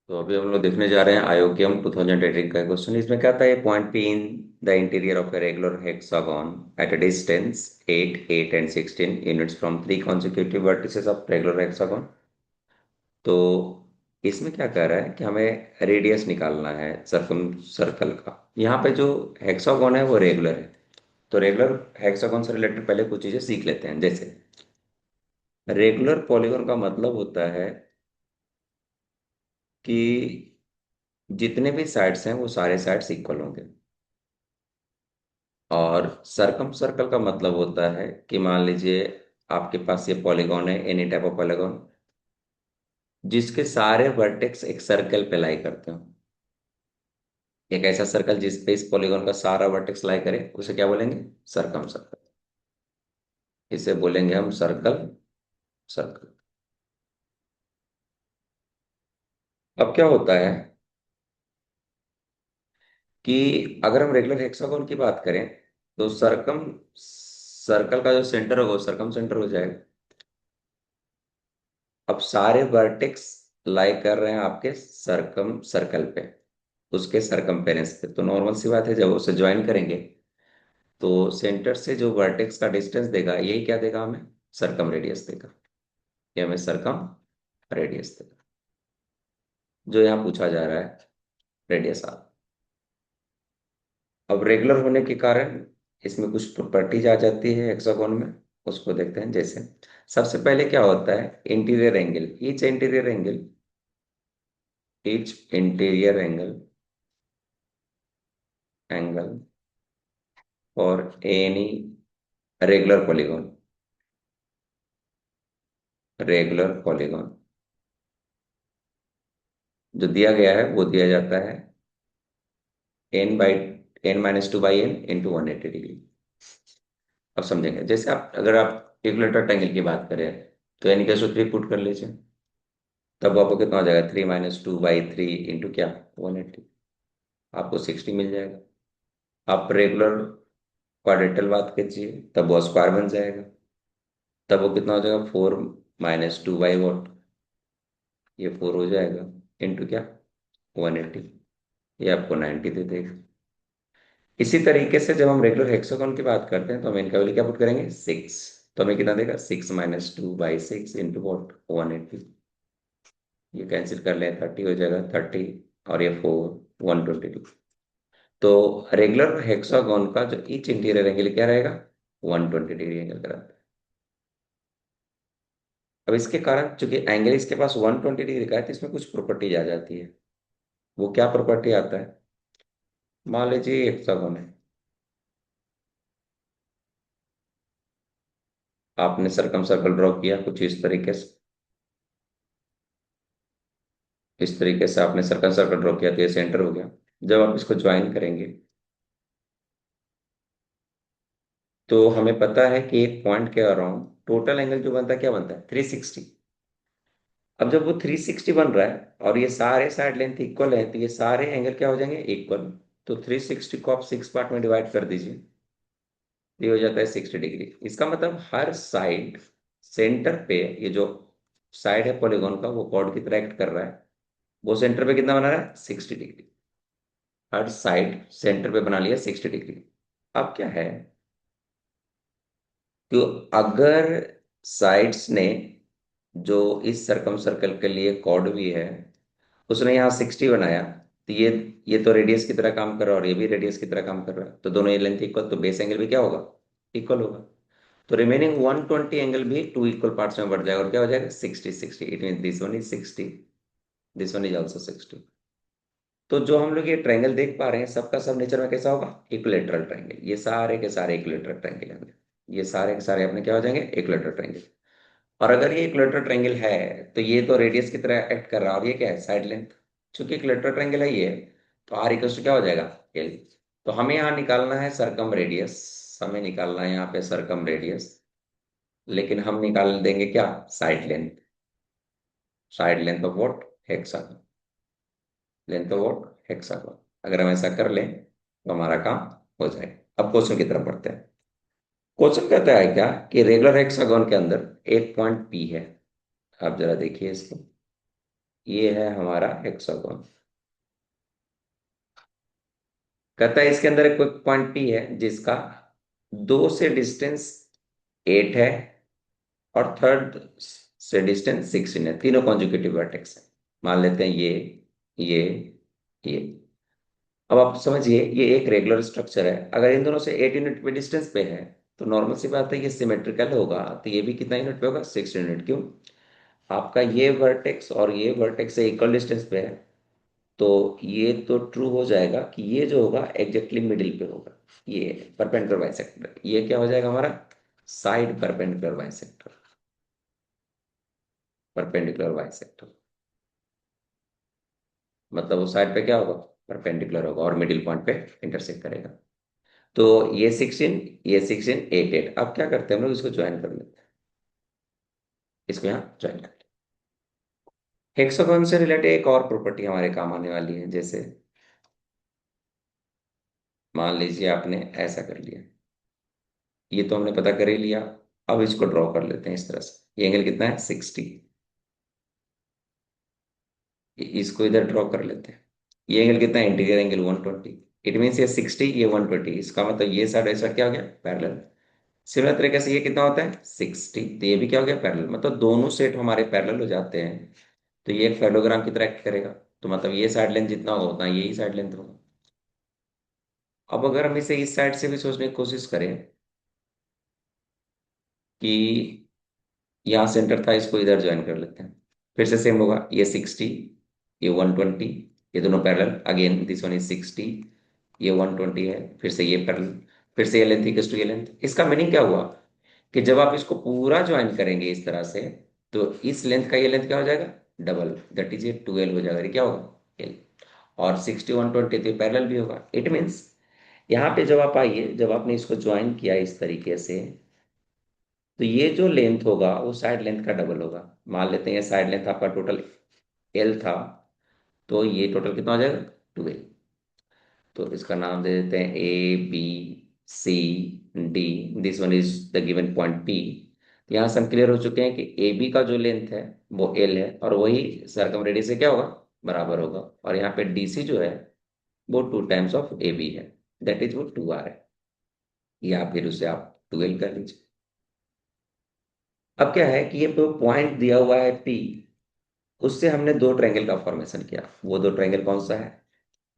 तो अभी हम लोग देखने जा रहे हैं आयोग्यम 2018 का क्वेश्चन। इसमें क्या था, ये point P in the interior of a regular hexagon at a distance 8, 8 and 16 units from three consecutive vertices of regular hexagon. तो इसमें क्या कह रहा है कि हमें रेडियस निकालना है सर्कम सर्कल का। यहाँ पे जो हेक्सागन है वो रेगुलर है। तो रेगुलर हेक्सागन से रिलेटेड पहले कुछ चीजें सीख लेते हैं। जैसे रेगुलर पॉलीगॉन का मतलब होता है कि जितने भी साइड्स हैं वो सारे साइड्स इक्वल होंगे। और सरकम सर्कल का मतलब होता है कि मान लीजिए आपके पास ये पॉलीगॉन है, एनी टाइप ऑफ पॉलीगॉन, जिसके सारे वर्टेक्स एक सर्कल पे लाई करते हो। एक ऐसा सर्कल जिस पे इस पॉलीगॉन का सारा वर्टेक्स लाई करे उसे क्या बोलेंगे? सरकम सर्कल। इसे बोलेंगे हम सर्कल सर्कल। अब क्या होता है कि अगर हम रेगुलर हेक्सागोन की बात करें तो सरकम सर्कल का जो सेंटर होगा वो सरकम सेंटर हो जाएगा। अब सारे वर्टेक्स लाई कर रहे हैं आपके सरकम सर्कल पे, उसके सरकमपेरेंस पे। तो नॉर्मल सी बात है, जब उसे ज्वाइन करेंगे तो सेंटर से जो वर्टेक्स का डिस्टेंस देगा यही क्या देगा हमें? सरकम रेडियस देगा। ये हमें सरकम रेडियस देगा जो यहाँ पूछा जा रहा है, रेडियस आर। अब रेगुलर होने के कारण इसमें कुछ प्रॉपर्टीज आ जाती है हेक्सागोन में, उसको देखते हैं। जैसे सबसे पहले क्या होता है, interior angle. Each interior angle और एनी रेगुलर पॉलीगॉन जो दिया गया है वो दिया जाता है n/n-2/n इंटू 180 डिग्री। अब समझेंगे। जैसे आप अगर आप इक्विलेटरल ट्रायंगल की बात करें तो n/3 पुट कर लीजिए, तब आपको कितना हो जाएगा? 3-2/3 इंटू क्या? 180। आपको 60 मिल जाएगा। आप रेगुलर क्वाड्रेटल बात कीजिए तब वो स्क्वायर बन जाएगा। तब वो कितना हो जाएगा? 4-2/what, ये 4 हो जाएगा इंटू क्या? 180। ये आपको 90 दे देगा। इसी तरीके से जब हम रेगुलर हेक्सागोन की बात करते हैं तो हम इनका वैल्यू क्या पुट करेंगे? 6। तो हमें कितना देगा? 6-2/6 इंटू वॉट? 180। ये कैंसिल कर लें, 30 हो जाएगा, 30 और ये 4, 120 डिग्री। तो रेगुलर हेक्सागोन का जो ईच इंटीरियर एंगल क्या रहेगा? 120 डिग्री एंगल का रहता है। अब इसके कारण चूंकि एंगल इसके पास 120 डिग्री का है तो इसमें कुछ प्रॉपर्टीज आ जाती है। वो क्या प्रॉपर्टी आता है? मान लीजिए हेक्सागोन है, आपने सरकम सर्कल ड्रॉ किया कुछ इस तरीके से। इस तरीके से आपने सर्कल सर्कल ड्रॉ किया तो ये सेंटर हो गया। जब आप इसको ज्वाइन करेंगे तो हमें पता है कि एक पॉइंट के अराउंड टोटल एंगल जो बनता है क्या बनता है? 360। अब जब वो 360 बन रहा है और ये सारे साइड लेंथ इक्वल है तो ये सारे एंगल क्या हो जाएंगे? इक्वल। तो 360 को आप 6 पार्ट में डिवाइड कर दीजिए, ये हो जाता है 60 डिग्री। इसका मतलब हर साइड सेंटर पे, ये जो साइड है पॉलीगॉन का वो कॉर्ड की तरह एक्ट कर रहा है। वो सेंटर पे कितना बना रहा है? 60 डिग्री। हर साइड सेंटर पे बना लिया 60 डिग्री। अब क्या है कि अगर साइड्स ने जो इस सरकम सर्कल के लिए कॉर्ड भी है उसने यहाँ 60 बनाया, तो ये तो रेडियस की तरह काम कर रहा है और ये भी रेडियस की तरह काम कर रहा है। तो दोनों ये लेंथ इक्वल, तो बेस एंगल भी क्या होगा? इक्वल होगा। तो रिमेनिंग 120 एंगल भी टू इक्वल पार्ट्स में बढ़ जाएगा और क्या हो जाएगा? 60-60। It mean this one is 60, this one is also 60। तो जो हम लोग ये ट्रायंगल देख पा रहे हैं सबका सब नेचर में कैसा होगा? Equilateral triangle. ये सारे के सारे इक्विलेटरल ट्रायंगल होंगे। ये सारे के सारे अपने क्या हो जाएंगे? Equilateral triangle. और अगर ये इक्विलेटरल ट्रायंगल है तो ये तो रेडियस की तरह एक्ट कर रहा है और ये क्या है? Side length. चूंकि इक्विलेटरल ट्रायंगल है ये, तो आर इक्वल टू क्या हो जाएगा? एल। तो हमें यहाँ निकालना है सरकम रेडियस। हमें निकालना है यहाँ पे सरकम रेडियस, लेकिन हम निकाल देंगे क्या? Side length. Side length of what? Hexagon. Length of what? Hexagon. अगर हम ऐसा कर लें तो हमारा काम हो जाएगा। अब क्वेश्चन की तरफ बढ़ते हैं। क्वेश्चन कहता है क्या कि रेगुलर हेक्सागन के अंदर एक पॉइंट पी है। आप जरा देखिए इसको। ये है हमारा हेक्सागोन। कहता है इसके अंदर एक कोई पॉइंट पी है जिसका दो से डिस्टेंस 8 है और थर्ड से डिस्टेंस 16 है, तीनों कॉन्जुगेटिव वर्टेक्स है। मान लेते हैं ये ये। अब आप समझिए ये एक रेगुलर स्ट्रक्चर है, अगर इन दोनों से 8 यूनिट पे डिस्टेंस पे है तो नॉर्मल सी बात है ये सिमेट्रिकल होगा, तो ये भी कितना यूनिट पे होगा, 6 यूनिट। क्यों? आपका ये वर्टेक्स और ये वर्टेक्स से इक्वल डिस्टेंस पे है, तो ये तो ट्रू हो जाएगा कि ये जो होगा एग्जैक्टली मिडिल पे होगा। ये परपेंडिकुलर बाइसेक्टर, ये क्या हो जाएगा हमारा, side perpendicular bisector. Perpendicular bisector मतलब उस साइड पे क्या होगा, परपेंडिकुलर होगा और मिडिल पॉइंट पे इंटरसेक्ट करेगा। तो ये 16, ये 16, 8, 8। अब क्या करते हैं हम लोग, इसको ज्वाइन कर लेते हैं, इसको यहाँ ज्वाइन कर लेते हैं। हेक्सागोन से रिलेटेड एक और प्रॉपर्टी हमारे काम आने वाली है, जैसे मान लीजिए आपने ऐसा कर लिया, ये तो हमने पता कर ही लिया। अब इसको ड्रॉ कर लेते हैं इस तरह से, ये एंगल कितना है, 60। इसको इधर ड्रॉ कर लेते हैं, ये एंगल कितना है, इंटीरियर एंगल 120। इट मीन्स ये 60, ये 120, इसका मतलब ये साइड ऐसा क्या हो गया, पैरेलल। सिमिलर तरीके से ये कितना होता है, 60, तो ये भी क्या हो गया, पैरेलल। मतलब दोनों सेट हमारे पैरेलल हो जाते हैं, तो ये एक पैरेललोग्राम की तरह एक्ट करेगा। तो मतलब ये साइड लेंथ जितना होगा उतना यही साइड लेंथ होगा। अब अगर हम इसे इस साइड से भी सोचने की कोशिश करें कि यहाँ सेंटर था, इसको इधर ज्वाइन कर लेते हैं, फिर से सेम होगा, ये 60, ये 120, ये दोनों parallel, again this one is 60, ये 120 है, फिर से ये पैरेलल, फिर से ये लेंथ इक्वल्स टू ये लेंथ। इसका मीनिंग क्या हुआ कि जब आप इसको पूरा ज्वाइन करेंगे इस तरह से, तो इस लेंथ का ये लेंथ क्या हो जाएगा, डबल, दैट इज ये 12 हो जाएगा। ये क्या होगा, एल। और 60 120 तो पैरेलल भी होगा। इट मीन्स यहाँ पे जब आप आइए, जब आपने इसको ज्वाइन किया इस तरीके से, तो ये जो लेंथ होगा वो साइड लेंथ का डबल होगा। मान लेते हैं ये साइड लेंथ आपका टोटल एल था, तो ये टोटल कितना हो जाएगा, 12। तो इसका नाम दे देते हैं ABCD। This one is the given point P। यहाँ से हम क्लियर हो चुके हैं कि AB का जो लेंथ है वो L है, और वही सर्कम रेडियस से क्या होगा, बराबर होगा। और यहाँ पे DC जो है वो 2 टाइम्स ऑफ AB है, दैट इज वो 2R है, या फिर उसे आप 12 कर लीजिए। अब क्या है कि ये पॉइंट दिया हुआ है P, उससे हमने दो ट्रायंगल का फॉर्मेशन किया। वो दो ट्रायंगल कौन सा है,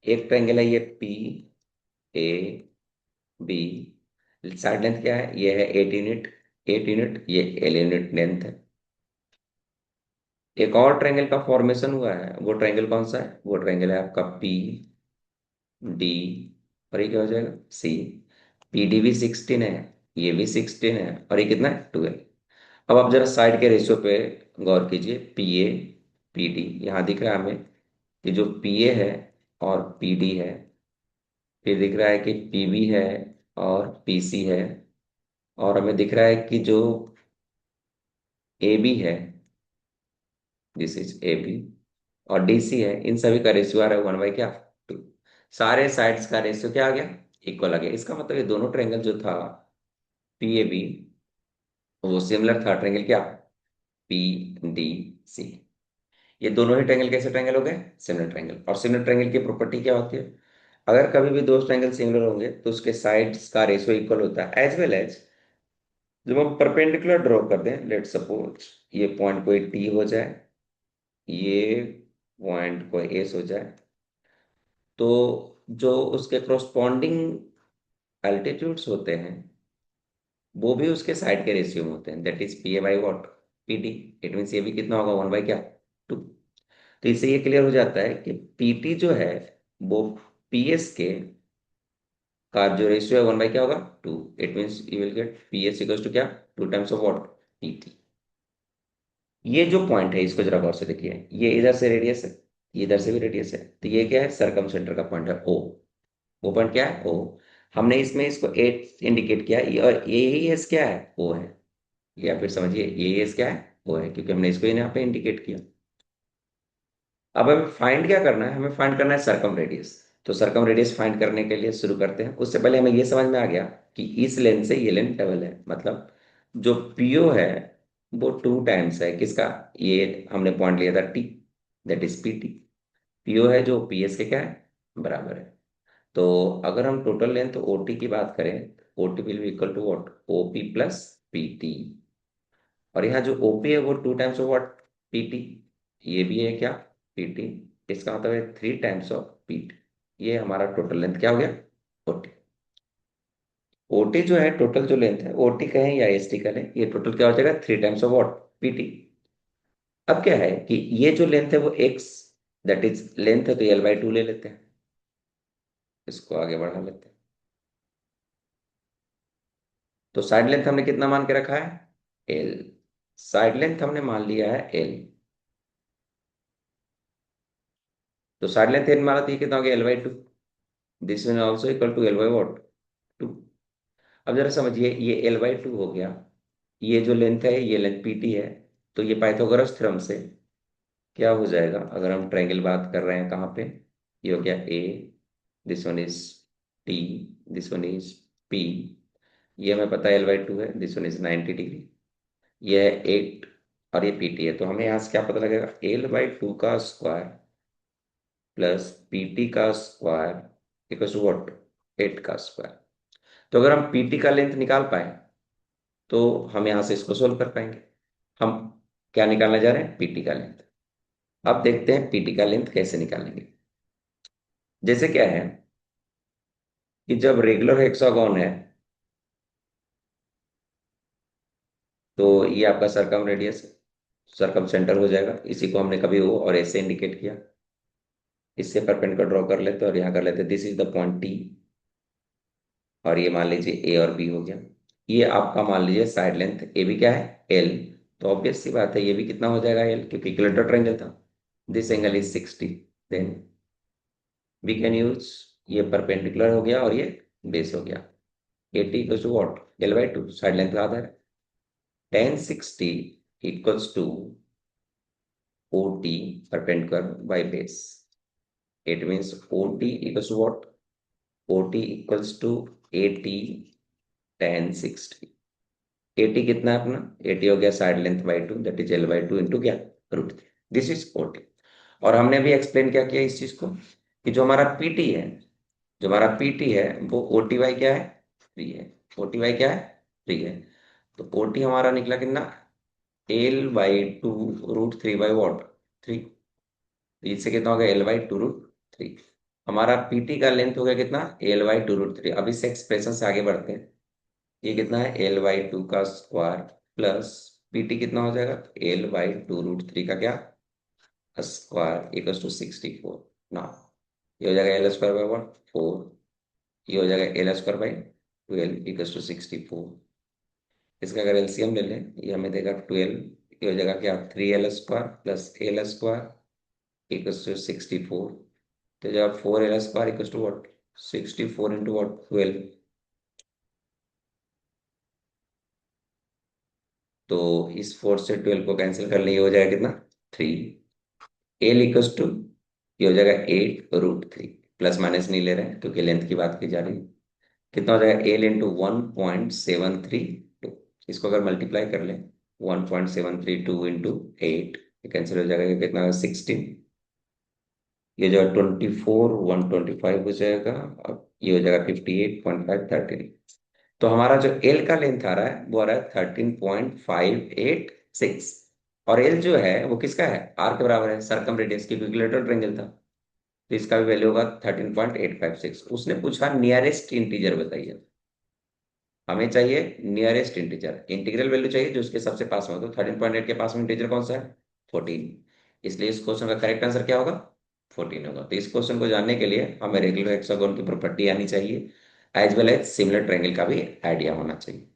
एक ट्रायंगल है ये PAB। साइड लेंथ क्या है, ये है 8 यूनिट, 8 यूनिट, ये L यूनिट लेंथ है। एक और ट्रायंगल का फॉर्मेशन हुआ है, वो ट्रायंगल कौन सा है, वो ट्रायंगल है आपका PD, और ये क्या हो जाएगा, C। PD भी 16 है, ये भी 16 है, और ये कितना है, 12। अब आप जरा साइड के रेशियो पे गौर कीजिए, PA PD, यहाँ दिख रहा है हमें कि जो PA है और PD है, फिर दिख रहा है कि PB है और PC है, और हमें दिख रहा है कि जो AB है, दिस इज AB, और DC है, इन सभी का रेशियो आ रहा है 1/2। सारे साइड्स का रेशियो क्या आ गया, इक्वल आ गया। इसका मतलब ये दोनों ट्रायंगल जो था PAB, वो सिमिलर था ट्रायंगल क्या, PDC। ये दोनों ही ट्रायंगल कैसे ट्रायंगल हो गए, सिमिलर ट्रायंगल। और सिमिलर ट्रायंगल की प्रॉपर्टी क्या होती है, अगर कभी भी दो ट्रायंगल सिमिलर होंगे तो उसके साइड्स का रेशियो इक्वल होता है, एज वेल एज जब हम परपेंडिकुलर ड्रॉ कर दें, लेट सपोज ये पॉइंट कोई T हो जाए, ये पॉइंट कोई S हो जाए, तो जो उसके करस्पॉन्डिंग एल्टीट्यूड्स होते हैं वो भी उसके साइड के रेशियो में होते हैं, दैट इज PA/वॉट, PD। इट मीन्स ये भी कितना होगा, 1/2। तो इससे ये क्लियर हो जाता है कि PT जो है वो PS के का जो रेशियो है 1 बाई क्या होगा, 2। It means you will get PS equals to क्या, 2 टाइम्स ऑफ वॉट, PT। ये जो पॉइंट है इसको जरा गौर से देखिए, ये इधर से रेडियस है, ये इधर से भी रेडियस है, तो ये क्या है, सरकम सेंटर का पॉइंट है O। वो पॉइंट क्या है, O। हमने इसमें इसको 8 इंडिकेट किया, और यही एस क्या है, O है। या फिर समझिए यही एस क्या है, O है, क्योंकि हमने इसको यहाँ पे इंडिकेट किया। अब हमें फाइंड क्या करना है, हमें फाइंड करना है सरकम रेडियस। तो सरकम रेडियस फाइंड करने के लिए शुरू करते हैं, उससे पहले हमें ये समझ में आ गया कि इस लेंथ से ये लेंथ डबल है। मतलब जो PO है वो 2 टाइम्स है किसका, ये हमने पॉइंट लिया था T, that is PT. PO है जो पीएस के क्या है, बराबर है। तो अगर हम टोटल लेंथ ओटी की बात करें, OT will be equal to what, OP plus PT. और यहाँ जो ओपी है वो 2 टाइम्स ऑफ व्हाट, पीटी। ये भी है क्या, पीटी। इसका मतलब है 3 टाइम्स ऑफ पीटी। ये हमारा टोटल लेंथ क्या हो गया, ओटी। ओटी जो है टोटल जो लेंथ है, ओटी कहें या एसटी कहें, ये टोटल क्या हो जाएगा, 3 टाइम्स ऑफ व्हाट, पीटी। अब क्या है कि ये जो लेंथ है वो एक्स, दैट इज लेंथ है, तो L/2 ले लेते हैं। इसको आगे बढ़ा लेते हैं। तो साइड लेंथ हमने कितना मान के रखा है, एल। साइड लेंथ हमने मान लिया है एल। तो साइड लेंथ एल माना, तो ये कितना हो गया, L/2। This is also equal to L/what, 2। अब जरा समझिए, ये L/2 हो गया। ये जो लेंथ है ये लेंथ पीटी है। तो ये पाइथागोरस थ्योरम से क्या हो जाएगा, अगर हम ट्रायंगल बात कर रहे हैं कहाँ पे, ये हो गया A, this one is T, this one is P. ये हमें पता है L/2 है, दिस वन इज 90 डिग्री। ये है 8 और ये पीटी है। तो हमें यहाँ से क्या पता लगेगा, L/2 का स्क्वायर प्लस पीटी का स्क्वायर इक्वल टू व्हाट, 8 का स्क्वायर। तो अगर हम पीटी का लेंथ निकाल पाए तो हम यहाँ से इसको सोल्व कर पाएंगे। हम क्या निकालने जा रहे हैं, पीटी का लेंथ। अब देखते हैं पीटी का लेंथ कैसे निकालेंगे। जैसे क्या है कि जब रेगुलर हेक्सागोन है, तो ये आपका सरकम रेडियस है, सरकम सेंटर हो जाएगा। इसी को हमने कभी ओ और ऐसे इंडिकेट किया। इससे परपेंडिकुलर ड्रॉ कर लेते हैं और यहाँ कर लेते हैं, this is the point T. और ये मान लीजिए ए और बी हो गया। ये आपका मान लीजिए साइड लेंथ ए भी क्या है, एल। तो ऑब्वियस सी बात है ये भी कितना हो जाएगा, एल, क्योंकि इक्विलेटरल ट्रायंगल था। This angle is 60। Then we can use, ये परपेंडिकुलर हो गया और ये बेस हो गया। 80 equals to what, L/2, side length का आधा है। tan 60 equals to OT perpendicular by base. It means OT equals to what, OT equals to 80 tan 60। 80 कितना है अपना, 80 हो गया side length by 2, that is L/2 into क्या, √3। This is OT। और हमने भी एक्सप्लेन क्या किया इस चीज को, कि जो हमारा पीटी है, जो हमारा पीटी है वो OT/, क्या है, 3 है। OT/, क्या है, 3 है। तो OT हमारा निकला कितना, L/2 √3/what, 3। इससे कितना हो गया, L/2 √3। हमारा पीटी का लेंथ हो गया कितना, L/2 √3। अब इस एक्सप्रेशन से आगे बढ़ते हैं। ये कितना है, L/2 का स्क्वायर प्लस पीटी कितना हो जाएगा, L/2 √3 का क्या, स्क्वायर इक्वल्स टू 64 ना। ये हो जाएगा L² / 1, 4। ये हो जाएगा L² / 12 इक्वल्स टू 64। इसका अगर एलसीएम ले लें, ये हमें देगा 12। ये हो जाएगा क्या, 3L² plus L² equals to 64। तो जब 4L² equals to what, 64 into what, 12। तो इस 4 से 12 को कैंसिल कर लिए, हो जाएगा कितना, 3। एल इक्वल्स टू, ये हो जाएगा 8 √3। प्लस माइनस नहीं ले रहे हैं क्योंकि लेंथ की बात की जा रही है। कितना हो जाएगा, एल इंटू 1.732। इसको अगर मल्टीप्लाई कर लें, 1.732 इंटू 8, कैंसिल हो जाएगा, ये कितना है, 16। ये जो है 24, 125 हो जाएगा। अब ये हो जाएगा 58.513। तो हमारा जो एल का लेंथ आ रहा है वो आ रहा है 13.586। और एल जो है वो किसका है, आर के बराबर है, सरकम रेडियस की, इक्विलेटरल ट्रायंगल था। तो इसका भी वैल्यू होगा 13.856। उसने पूछा नियरेस्ट इंटीजर बताइए। हमें चाहिए नियरेस्ट इंटीजर, इंटीग्रल वैल्यू चाहिए जो उसके सबसे पास में हो। तो 13.8 के पास में इंटीजर कौन सा है, 14। इसलिए इस क्वेश्चन का करेक्ट आंसर क्या होगा, 14 होगा। तो इस क्वेश्चन को जानने के लिए हमें रेगुलर हेक्सागोन की प्रॉपर्टी आनी चाहिए, as well as similar triangle का भी आइडिया होना चाहिए।